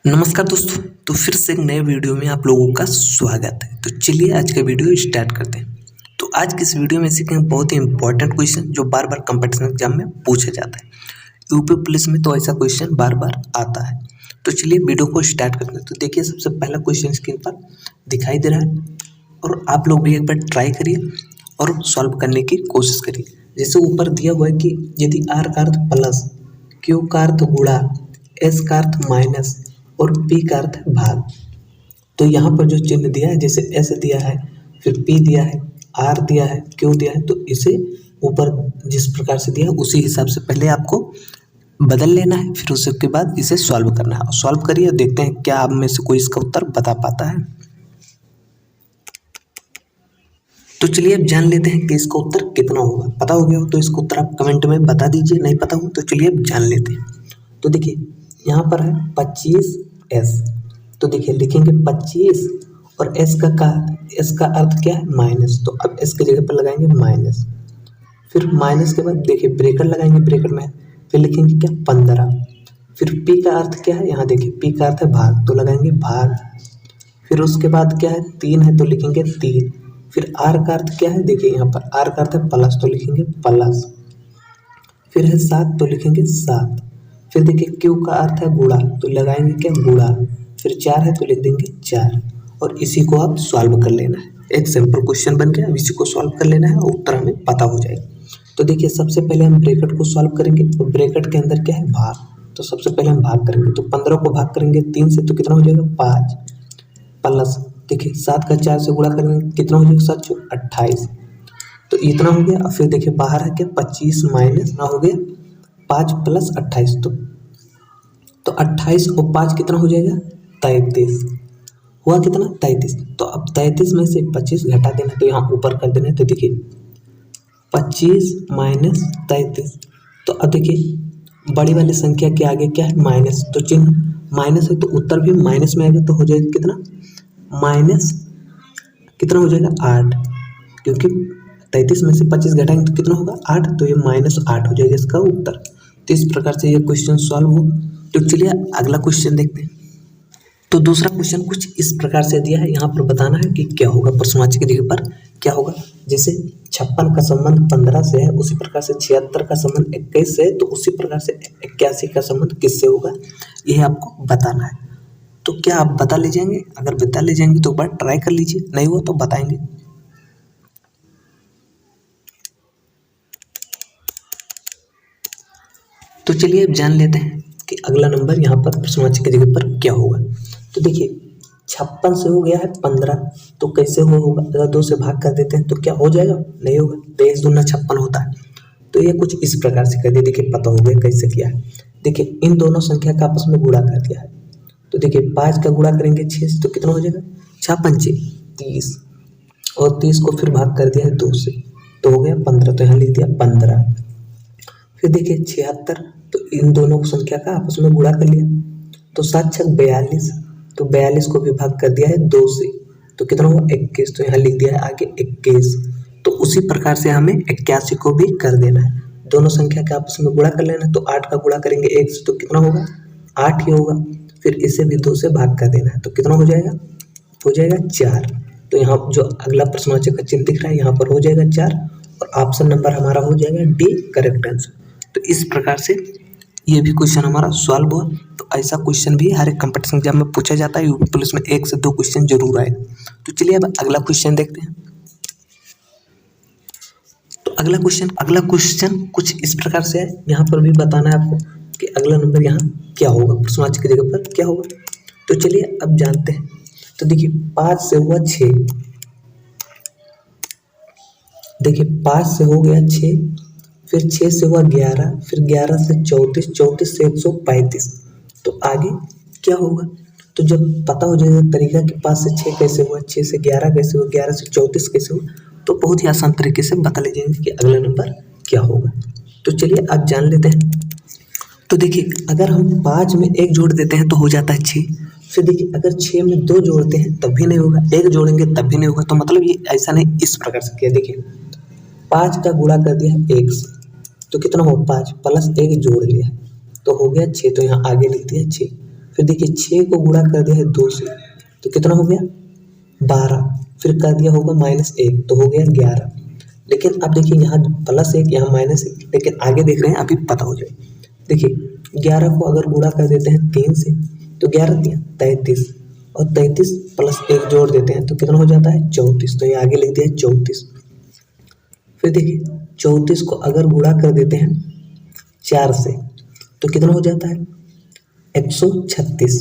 नमस्कार दोस्तों। तो फिर से एक नए वीडियो में आप लोगों का स्वागत है। तो चलिए आज का वीडियो स्टार्ट करते हैं। तो आज की इस वीडियो में सीखेंगे बहुत ही इंपॉर्टेंट क्वेश्चन जो बार बार कंपटीशन एग्जाम में पूछा जाता है। यूपी पुलिस में तो ऐसा क्वेश्चन बार बार आता है। तो चलिए वीडियो को स्टार्ट करते हैं। तो देखिए सबसे पहला क्वेश्चन स्क्रीन पर दिखाई दे रहा है और आप लोग भी एक बार ट्राई करिए और सॉल्व करने की कोशिश करिए। जैसे ऊपर दिया हुआ है कि यदि आर का अर्थ प्लस, क्यू का अर्थ गुणा, एस का अर्थ माइनस और पी का अर्थ है भाग। तो यहाँ पर जो चिन्ह दिया है, जैसे एस दिया है, फिर पी दिया है, आर दिया है, क्यू दिया है, तो इसे ऊपर जिस प्रकार से दिया है उसी हिसाब से पहले आपको बदल लेना है, फिर उसके बाद इसे सॉल्व करना है। सॉल्व करिए, देखते हैं क्या आप में से कोई इसका उत्तर बता पाता है। तो चलिए अब जान लेते हैं कि इसका उत्तर कितना होगा। पता हो गया हो तो इसका उत्तर आप कमेंट में बता दीजिए, नहीं पता हो तो चलिए अब जान लेते हैं। तो देखिए यहाँ पर है 25s। तो देखिए लिखेंगे 25 और एस का अर्थ क्या है, माइनस। तो अब एस की जगह पर लगाएंगे माइनस, फिर माइनस के बाद देखिए ब्रेकेट लगाएंगे, ब्रेकेट में फिर लिखेंगे क्या 15। फिर पी का अर्थ क्या है, यहाँ देखिए पी का अर्थ है भाग, तो लगाएंगे भाग। फिर उसके बाद क्या है 3 है तो लिखेंगे 3। फिर आर का अर्थ क्या है, देखिए यहाँ पर आर का अर्थ है प्लस, तो लिखेंगे प्लस। फिर है 7 तो लिखेंगे 7। फिर देखिए क्यू का अर्थ है गुणा, तो लगाएंगे क्या गुणा। फिर 4 है तो लिख देंगे 4 और इसी को आप सॉल्व कर लेना है। एक सिंपल क्वेश्चन बन गया, अब इसी को सॉल्व कर लेना है और उत्तर हमें पता हो जाएगा। तो देखिए सबसे पहले हम ब्रैकेट को सॉल्व करेंगे। तो ब्रैकेट के अंदर क्या है भाग, तो सबसे पहले हम भाग करेंगे। तो 15 को भाग करेंगे 3 से तो कितना हो जाएगा 5, प्लस देखिए 7 का 4 से गुणा करेंगे कितना हो जाएगा 7 28। तो इतना हो गया। अब फिर देखिए बाहर है क्या 25 माइनस ना हो गया 5 प्लस 28, तो 28 और 5 कितना हो जाएगा 33। हुआ कितना 33। तो अब 33 में से 25 घटा देना, तो यहाँ ऊपर कर देना है। तो देखिए 25 माइनस 33। तो अब देखिए बड़ी वाली संख्या के आगे क्या है माइनस, तो चिन्ह माइनस है तो उत्तर भी माइनस में आएगा। तो हो जाएगा कितना माइनस, कितना हो जाएगा 8, क्योंकि 33 में से 25 घटाएंगे तो कितना होगा 8, तो ये -8 हो जाएगा इसका उत्तर। तो इस प्रकार से ये क्वेश्चन सॉल्व हो। तो चलिए अगला क्वेश्चन देखते हैं। तो दूसरा क्वेश्चन कुछ इस प्रकार से दिया है, यहाँ पर बताना है कि क्या होगा, प्रश्नवाची की जगह पर क्या होगा। जैसे 56 का संबंध 15 से है, उसी प्रकार से 76 का संबंध 21 से है, तो उसी प्रकार से 81 का संबंध किससे होगा, यह आपको बताना है। तो क्या आप बता लीजिएंगे? अगर बता ले जाएंगे तो एक बार ट्राई कर लीजिए, नहीं हुआ तो बताएंगे। तो चलिए अब जान लेते हैं कि अगला नंबर यहाँ पर प्रश्नवाची की जगह पर क्या होगा। तो देखिए 56 से हो गया है 15, तो कैसे होगा, अगर 2 से भाग कर देते हैं तो क्या हो जाएगा, नहीं होगा। 23 दूना 56 होता है। तो ये कुछ इस प्रकार से कर दिया, देखिए पता हो गया कैसे किया है। देखिए इन दोनों संख्या का आपस में गुणा कर दिया है। तो देखिए 5 का गुणा करेंगे 6 से तो कितना हो जाएगा 6 पंचे 30, और 30 को फिर भाग कर दिया है 2 से, तो हो गया 15, तो यहाँ लिख दिया 15। फिर देखिए 76, तो इन दोनों संख्या का आपस में गुणा कर लिया, तो 7 छक 42, तो 42 को भी भाग कर दिया है 2 से, तो कितना हुआ 21, तो यहाँ लिख दिया है आगे 21। तो उसी प्रकार से हमें 81 को भी कर देना है। दोनों संख्या के आपस में गुणा कर लेना है। तो 8 का गुणा करेंगे 1 से तो कितना होगा 8 ही होगा। फिर इसे भी 2 से भाग कर देना है, तो कितना हो जाएगा 4। तो यहाँ जो अगला प्रश्नवाची का चिन्ह दिख रहा है यहाँ पर हो जाएगा 4 और ऑप्शन नंबर हमारा हो जाएगा डी करेक्ट आंसर। तो इस प्रकार से ये भी क्वेश्चन हमारा सॉल्व हुआ। तो ऐसा क्वेश्चन भी हर एक कंपटीशन एग्जाम में पूछा जाता है। यूपी पुलिस में 1 से 2 क्वेश्चन जरूर आए। तो चलिए अब अगला क्वेश्चन देखते हैं। तो अगला क्वेश्चन कुछ इस प्रकार से है, यहाँ पर भी बताना है आपको कि अगला नंबर यहाँ क्या होगा, प्रश्नवाची की जगह पर क्या होगा। तो चलिए अब जानते हैं। तो देखिए 5 से हुआ 6, देखिए 5 से हो गया 6, फिर 6 से हुआ 11, फिर 11 से 34, 34 से 135, तो आगे क्या होगा। तो जब पता हो जाएगा तरीका कि 5 से 6 कैसे हुआ, 6 से 11 कैसे हुआ, 11 से 34 कैसे हुआ, तो बहुत ही आसान तरीके से बता लीजिएंगे कि अगला नंबर क्या होगा। तो चलिए आप जान लेते हैं। तो देखिए अगर हम 5 में 1 जोड़ देते हैं तो हो जाता है 6। फिर देखिए अगर 6 में 2 जोड़ते हैं तब भी नहीं होगा, 1 जोड़ेंगे तब भी नहीं होगा। तो मतलब ये ऐसा नहीं, इस प्रकार से किया। देखिए 5 का गुणा कर दिया 1 से, तो कितना हो 5 प्लस 1 जोड़ लिया तो हो गया 6, तो यहाँ आगे लिख दिया 6। फिर देखिए 6 को गुणा कर दिया है 2 से तो कितना हो गया 12, फिर कर दिया होगा -1 तो हो गया 11। लेकिन अब देखिए यहाँ +1 यहाँ -1, लेकिन आगे देख रहे हैं अभी पता हो जाए। देखिए 11 को अगर गुणा कर देते हैं 3 से तो 11 3 33 और 33 प्लस 1 जोड़ देते हैं तो कितना हो जाता है 34, तो ये आगे लिख दिया 34। फिर देखिए 34 को अगर गुणा कर देते हैं 4 से तो कितना हो जाता है 136,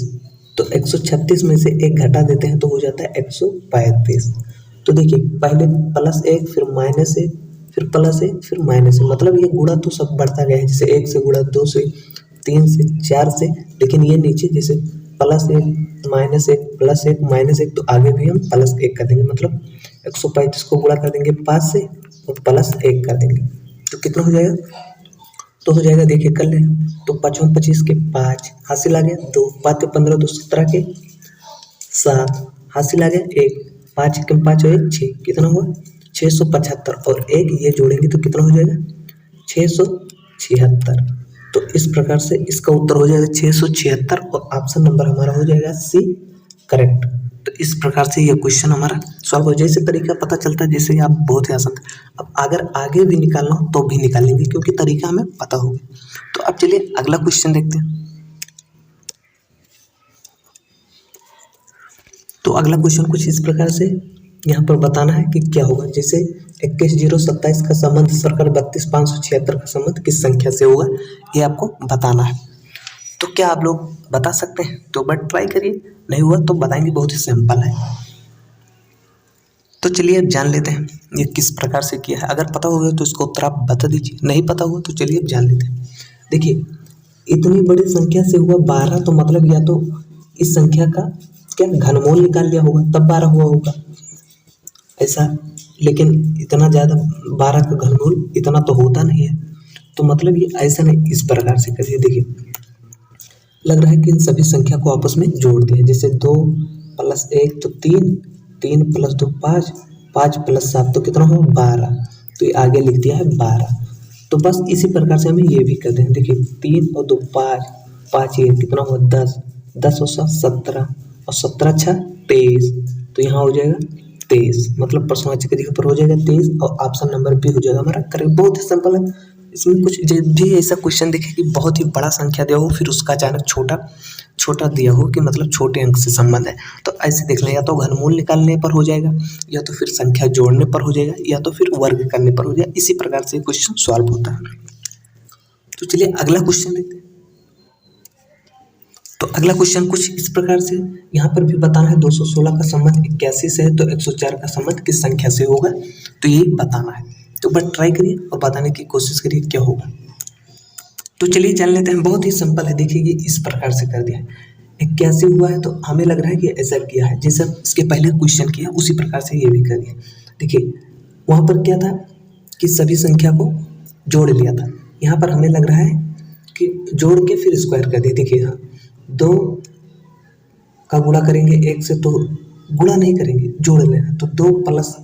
तो 136 में से 1 घटा देते हैं तो हो जाता है 135। तो देखिए पहले +1 फिर -1 फिर +1 फिर -1, मतलब ये गुणा तो सब बढ़ता गया है, जैसे 1 से गुणा 2 से 3 से 4 से, लेकिन ये नीचे जैसे +1 -1 +1 -1 तो आगे भी हम +1 कर देंगे, मतलब 135 को गुणा कर देंगे 5 से और +1 कर देंगे तो कितना हो जाएगा, तो हो जाएगा देखिए कर लें तो 5 25 के 5 हासिल आ गया 2, 5 के 15 2 17 के 7 हासिल आ गया 1, 5 के 5 और 1 6, कितना हुआ 675 और 1 ये जोड़ेंगे तो कितना हो जाएगा 676। तो इस प्रकार से इसका उत्तर हो जाएगा 676 और ऑप्शन नंबर हमारा हो जाएगा सी करेक्ट। तो इस प्रकार से ये क्वेश्चन हमारा सॉल्व हो, जैसे तरीका पता चलता है जैसे आप बहुत ही आसान। अब अगर आगे भी निकालना हो तो भी निकाल लेंगे क्योंकि तरीका हमें पता होगा। तो अब चलिए अगला क्वेश्चन देखते हैं। तो अगला क्वेश्चन कुछ इस प्रकार से यहाँ पर बताना है कि क्या होगा, जैसे 21,027 का संबंध सर्कल 32,576 का संबंध किस संख्या से होगा ये आपको बताना है। तो क्या आप लोग बता सकते हैं, तो बट ट्राई करिए, नहीं हुआ तो बताएंगे, बहुत ही सिंपल है। तो चलिए अब जान लेते हैं ये किस प्रकार से किया है। अगर पता होगा तो इसका उत्तर आप बता दीजिए, नहीं पता हुआ तो चलिए अब जान लेते हैं। देखिए इतनी बड़ी संख्या से हुआ 12, तो मतलब या तो इस संख्या का क्या घनमूल निकाल लिया होगा तब 12 हुआ होगा ऐसा, लेकिन इतना ज़्यादा 12 का घनमूल इतना तो होता नहीं है, तो मतलब ये ऐसा नहीं, इस प्रकार से करिए। देखिए लग रहा है कि इन सभी संख्या को आपस में जोड़ दिया, जैसे 2 + 1 तो 3, 3 + 2 5, 5 + 7 तो कितना हुआ 12, तो ये आगे लिख दिया है 12। तो बस इसी प्रकार से हमें ये भी कर दें। देखिए 3 और 2 5, 5 ये कितना हुआ 10, 10 और 7 17 और 17 6 23, तो यहाँ हो जाएगा 23, मतलब प्रश्नवाची की जगह पर हो जाएगा 23 और ऑप्शन नंबर बी हो जाएगा हमारा करेक्ट। बहुत ही सिंपल है। इसमें कुछ जब भी ऐसा क्वेश्चन दिखे कि बहुत ही बड़ा संख्या दिया हो फिर उसका अचानक छोटा छोटा दिया हो कि मतलब छोटे अंक से संबंध है, तो ऐसे देख लें, या तो घनमूल निकालने पर हो जाएगा, या तो फिर संख्या जोड़ने पर हो जाएगा, या तो फिर वर्ग करने पर हो जाएगा। इसी प्रकार से क्वेश्चन सॉल्व होता है। तो चलिए अगला क्वेश्चन देखते हैं। तो अगला क्वेश्चन कुछ इस प्रकार से यहाँ पर भी बताना है 216 का संबंध 81 से है, तो 104 का संबंध किस संख्या से होगा, तो यही बताना है। तो बस ट्राई करिए और बताने की कोशिश करिए क्या होगा। तो चलिए जान लेते हैं, बहुत ही सिंपल है। देखिए ये इस प्रकार से कर दिया है, 81 हुआ है तो हमें लग रहा है कि ऐसा किया है जैसे इसके पहले क्वेश्चन किया उसी प्रकार से ये भी कर दिया। देखिए वहाँ पर क्या था कि सभी संख्या को जोड़ लिया था, यहाँ पर हमें लग रहा है कि जोड़ के फिर स्क्वायर कर दिया। देखिए यहाँ 2 का गुणा करेंगे 1 से, तो गुणा नहीं करेंगे जोड़ लेना, तो 2 +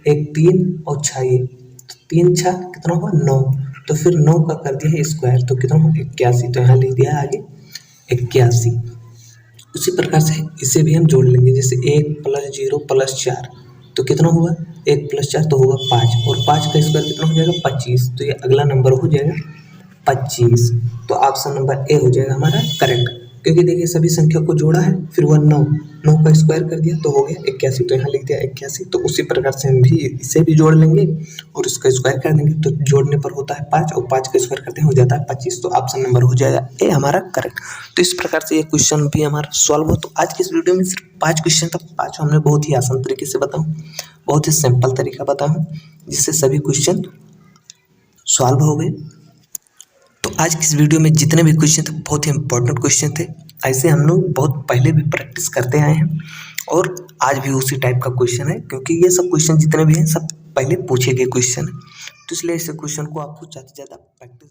1 3 और 6 ये, तो 3 6 कितना हुआ 9, तो फिर 9 का कर दिया है स्क्वायर तो कितना हुआ 81, तो यहाँ लिख दिया है आगे 81। उसी प्रकार से इसे भी हम जोड़ लेंगे, जैसे 1 + 0 + 4 तो कितना हुआ 1 + 4 तो होगा 5, और 5 का स्क्वायर कितना हो जाएगा 25, तो ये अगला नंबर हो जाएगा 25। तो ऑप्शन नंबर ए हो जाएगा हमारा करेक्ट, क्योंकि देखिए सभी संख्या को जोड़ा है, फिर वह 9 का स्क्वायर कर दिया तो हो गया 81, तो यहाँ लिख दिया 81। तो उसी प्रकार से हम भी इसे भी जोड़ लेंगे और इसका स्क्वायर कर देंगे, तो जोड़ने पर होता है 5 और 5 का स्क्वायर करते हैं हो जाता है 25, तो ऑप्शन नंबर हो जाएगा ए हमारा करेक्ट। तो इस प्रकार से ये क्वेश्चन भी हमारा सॉल्व हो। तो आज की इस वीडियो में सिर्फ 5 क्वेश्चन था, 5 हमने बहुत ही आसान तरीके से बताऊँ, बहुत ही सिंपल तरीका बताऊँ जिससे सभी क्वेश्चन सॉल्व हो गए। तो आज की इस वीडियो में जितने भी क्वेश्चन थे बहुत ही इंपॉर्टेंट क्वेश्चन थे, ऐसे हम लोग बहुत पहले भी प्रैक्टिस करते आए हैं और आज भी उसी टाइप का क्वेश्चन है, क्योंकि ये सब क्वेश्चन जितने भी हैं सब पहले पूछे गए क्वेश्चन है, तो इसलिए इस क्वेश्चन को आपको ज़्यादा से ज़्यादा प्रैक्टिस